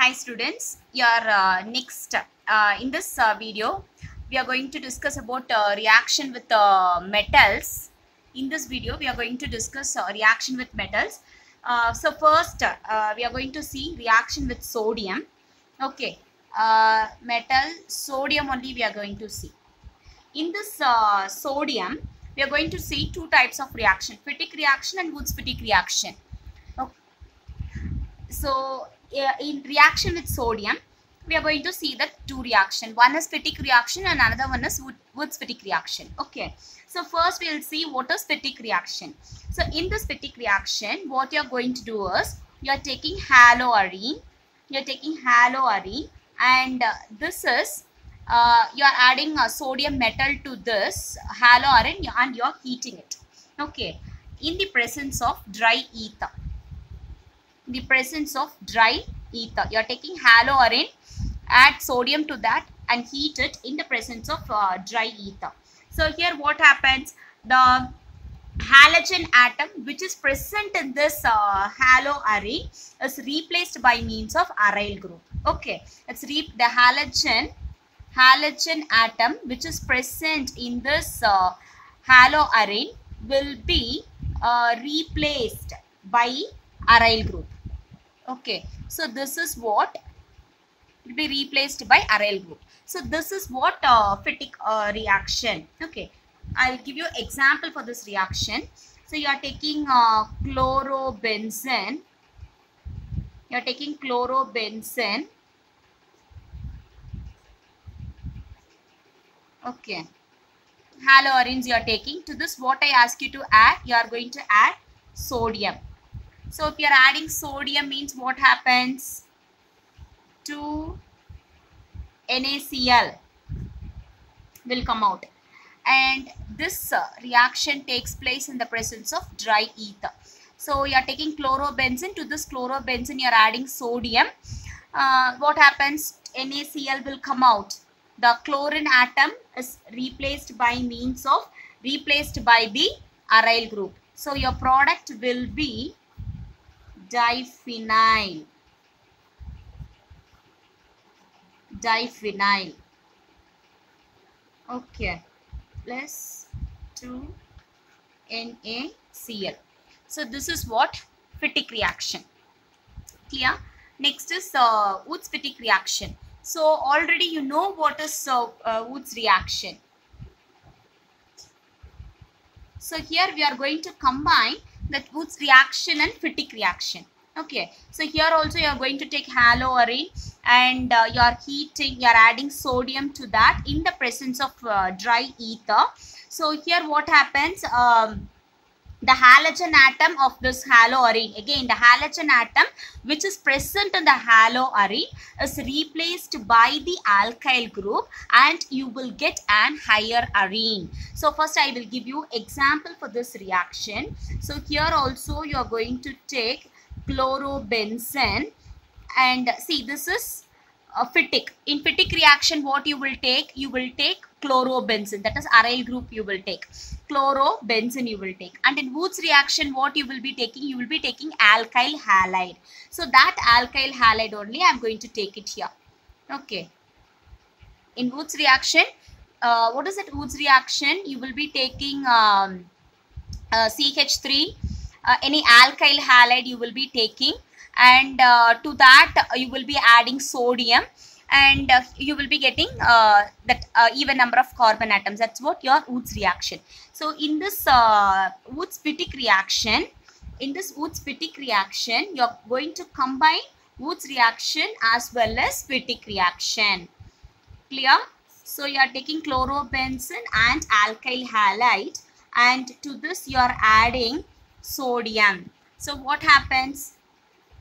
Hi students, your next in this video we are going to discuss about reaction with metals. In this video we are going to discuss reaction with metals. So first we are going to see reaction with sodium. Okay, metal sodium only we are going to see. In this sodium we are going to see two types of reaction: Fittig reaction and Wurtz-Fittig reaction. Okay. So in reaction with sodium, we are going to see the two reaction. One is Fittig reaction and another one is Wurtz-Fittig reaction. Okay. So first we will see what is Fittig reaction. So in this Fittig reaction, what you are going to do is you are taking haloarine. You are taking haloarine, and this is you are adding a sodium metal to this haloarine and you are heating it. Okay. In the presence of dry ether. In the presence of dry ether, you are taking haloarine, add sodium to that and heat it in the presence of dry ether. So here what happens, the halogen atom which is present in this haloarine is replaced by means of aryl group. Okay, it's the halogen atom which is present in this haloarine will be replaced by aryl group. Okay, so this is what will be replaced by aryl group. So this is what Fittig reaction. Okay, I'll give you example for this reaction. So you are taking chlorobenzene. You are taking chlorobenzene. Okay, haloarines you are taking. To this, what I ask you to add, you are going to add sodium. So if you are adding sodium means what happens? 2 NaCl will come out, and this reaction takes place in the presence of dry ether. So you are taking chlorobenzene. To this chlorobenzene you are adding sodium. What happens? NaCl will come out. The chlorine atom is replaced by the aryl group. So your product will be diphenyl. Okay, plus 2 NaCl. So this is what Fittig reaction. Clear? Next is Wurtz-Fittig reaction. So already you know what is Wurtz reaction. So here we are going to combine that Wurtz reaction and Fittig reaction. Okay, so here also you are going to take haloarine and you are heating, you are adding sodium to that in the presence of dry ether. So here what happens, the halogen atom of this haloarine, again the halogen atom which is present in the haloarine is replaced by the alkyl group and you will get an higher arene. So first I will give you example for this reaction. So here also you are going to take chlorobenzene, and see this is Fittig. In Fittig reaction what you will take? You will take chlorobenzene, that is aryl group you will take. Chlorobenzene you will take. And in Wurtz reaction what you will be taking? You will be taking alkyl halide. So that alkyl halide only I am going to take it here. Okay. In Wurtz reaction, what is that Wurtz reaction? You will be taking CH3, any alkyl halide you will be taking, and to that you will be adding sodium, and you will be getting that even number of carbon atoms. That's what your Wurtz reaction. So in this Wurtz-Fittig reaction, you are going to combine Wurtz reaction as well as Fittig reaction. Clear? So you are taking chlorobenzene and alkyl halide, and to this you are adding sodium. So what happens?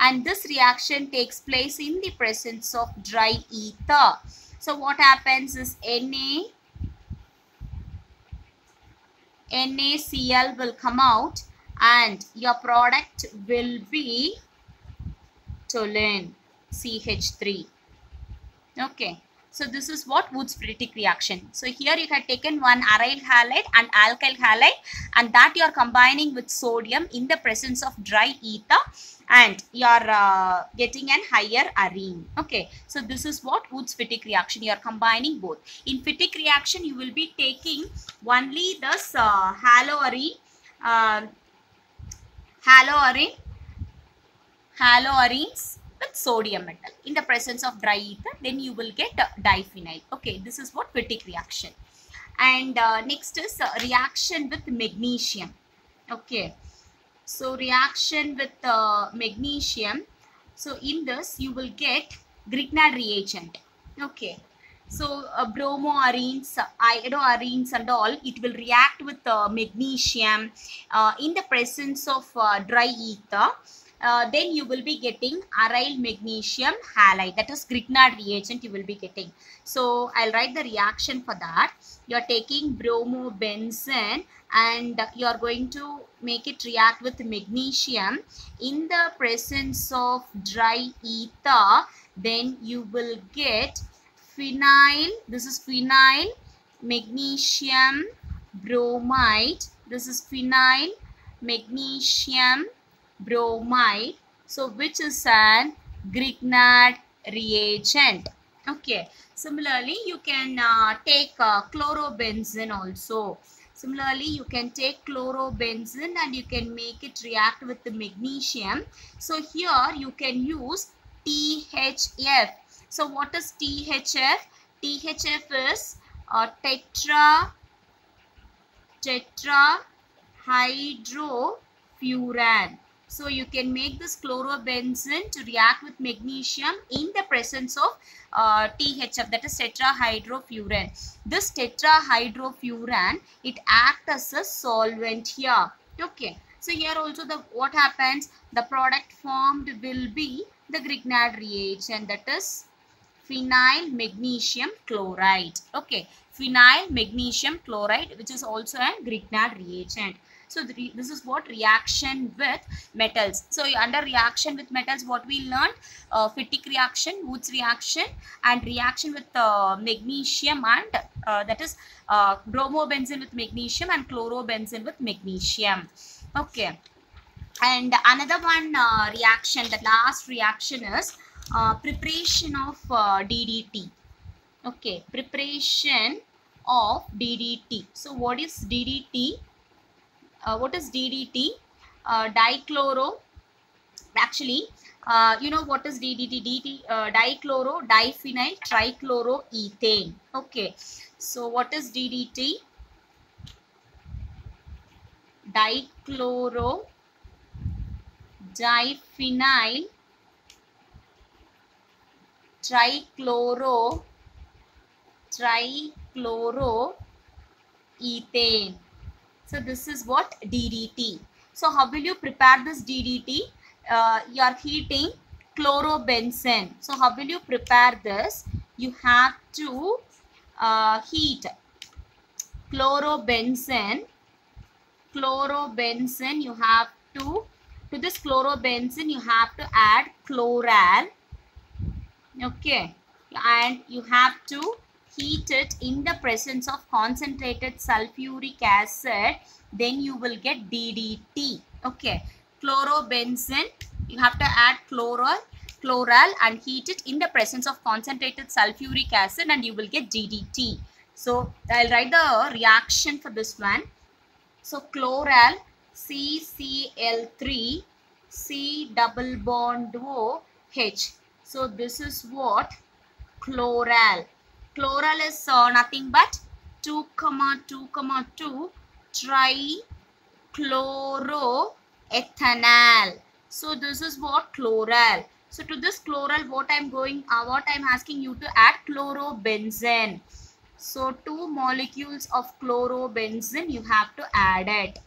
And this reaction takes place in the presence of dry ether. So what happens is NaCl will come out and your product will be toluene, CH3. Okay. So this is what Wurtz-Fittig reaction. So here you have taken one aryl halide and alkyl halide, and that you are combining with sodium in the presence of dry ether, and you are getting an higher arene. Okay, so this is what Woods-Fittig reaction. You are combining both. In Fittig reaction, you will be taking only this haloarene haloarenes with sodium metal in the presence of dry ether. Then you will get diphenyl. Okay, this is what Fittig reaction. And next is reaction with magnesium. Okay, so reaction with magnesium. So in this you will get Grignard reagent. Okay, so bromoarenes, iodoarenes and all, it will react with magnesium in the presence of dry ether. Then you will be getting aryl magnesium halide, that is Grignard reagent you will be getting. So I'll write the reaction for that. You are taking bromobenzene and you are going to make it react with magnesium in the presence of dry ether. Then you will get phenyl, this is phenyl magnesium bromide, this is phenyl magnesium bromide, so which is an Grignard reagent. Okay, similarly you can take chlorobenzene also. Similarly you can take chlorobenzene and you can make it react with the magnesium. So here you can use THF. So what is THF? THF is tetrahydrofuran. So you can make this chlorobenzene to react with magnesium in the presence of THF, that is tetrahydrofuran. This tetrahydrofuran, it acts as a solvent here. Okay, so here also what happens, the product formed will be the Grignard reagent, that is phenyl magnesium chloride. Okay, phenyl magnesium chloride, which is also a Grignard reagent. So this is what reaction with metals. So under reaction with metals, what we learned, Fittig reaction, Woods reaction, and reaction with magnesium, and that is bromobenzene with magnesium and chlorobenzene with magnesium. Okay, and another one reaction, the last reaction is preparation of DDT. Okay, preparation of DDT. So what is DDT? What is DDT? Dichloro. Actually, you know what is DDT? Dichloro, diphenyl, trichloroethane. Okay, so what is DDT? Dichloro, diphenyl, trichloroethane. So this is what DDT. So how will you prepare this DDT? You are heating chlorobenzene. So how will you prepare this? You have to heat chlorobenzene. You have to this chlorobenzene you have to add chloral. Okay, and you have to heat it in the presence of concentrated sulfuric acid. Then you will get DDT. Okay, chlorobenzene, you have to add chloral and heat it in the presence of concentrated sulfuric acid and you will get DDT. So I'll write the reaction for this one. So chloral, CCl3, C double bond OH. So this is what chloral. Chloral is nothing but 2,2,2 trichloroethanol. So this is what chloral. So to this chloral, what I'm asking you to add chlorobenzene. So 2 molecules of chlorobenzene you have to add it.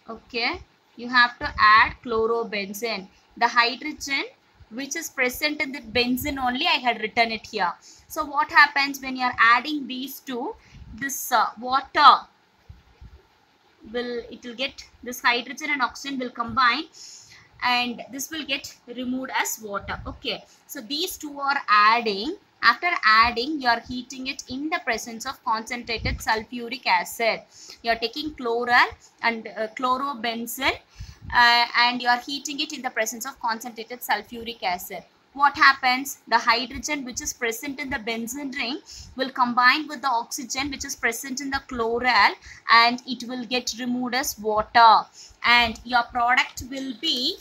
Okay, you have to add chlorobenzene. The hydrogen which is present in the benzene only, I had written it here. So what happens when you are adding these two? This water will get this hydrogen and oxygen will combine and this will get removed as water. Okay, so these two are adding. After adding, you are heating it in the presence of concentrated sulfuric acid. You are taking chloral and chlorobenzene and you are heating it in the presence of concentrated sulfuric acid. What happens? The hydrogen which is present in the benzene ring will combine with the oxygen which is present in the chloral, and it will get removed as water, and your product will be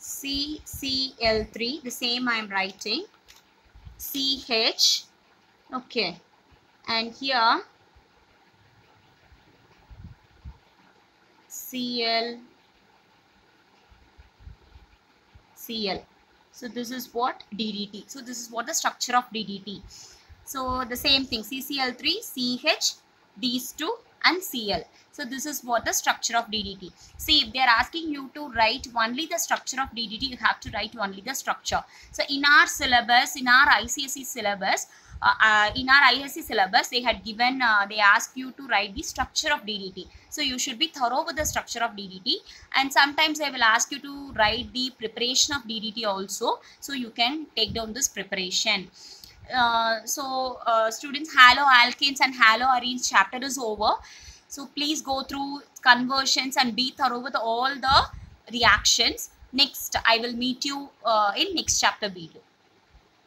CCl3, the same I am writing, CH, okay, and here Cl. So this is what DDT. So this is what the structure of DDT. So the same thing, CCl3, CH, these two, and Cl. So this is what the structure of DDT. See, if they are asking you to write only the structure of DDT, you have to write only the structure. So in our syllabus, in our ICSE syllabus, they had given, they asked you to write the structure of DDT. So you should be thorough with the structure of DDT, and sometimes they will ask you to write the preparation of DDT also. So you can take down this preparation. Students, haloalkanes and haloarenes chapter is over. So please go through conversions and be thorough with all the reactions. Next, I will meet you in next chapter video.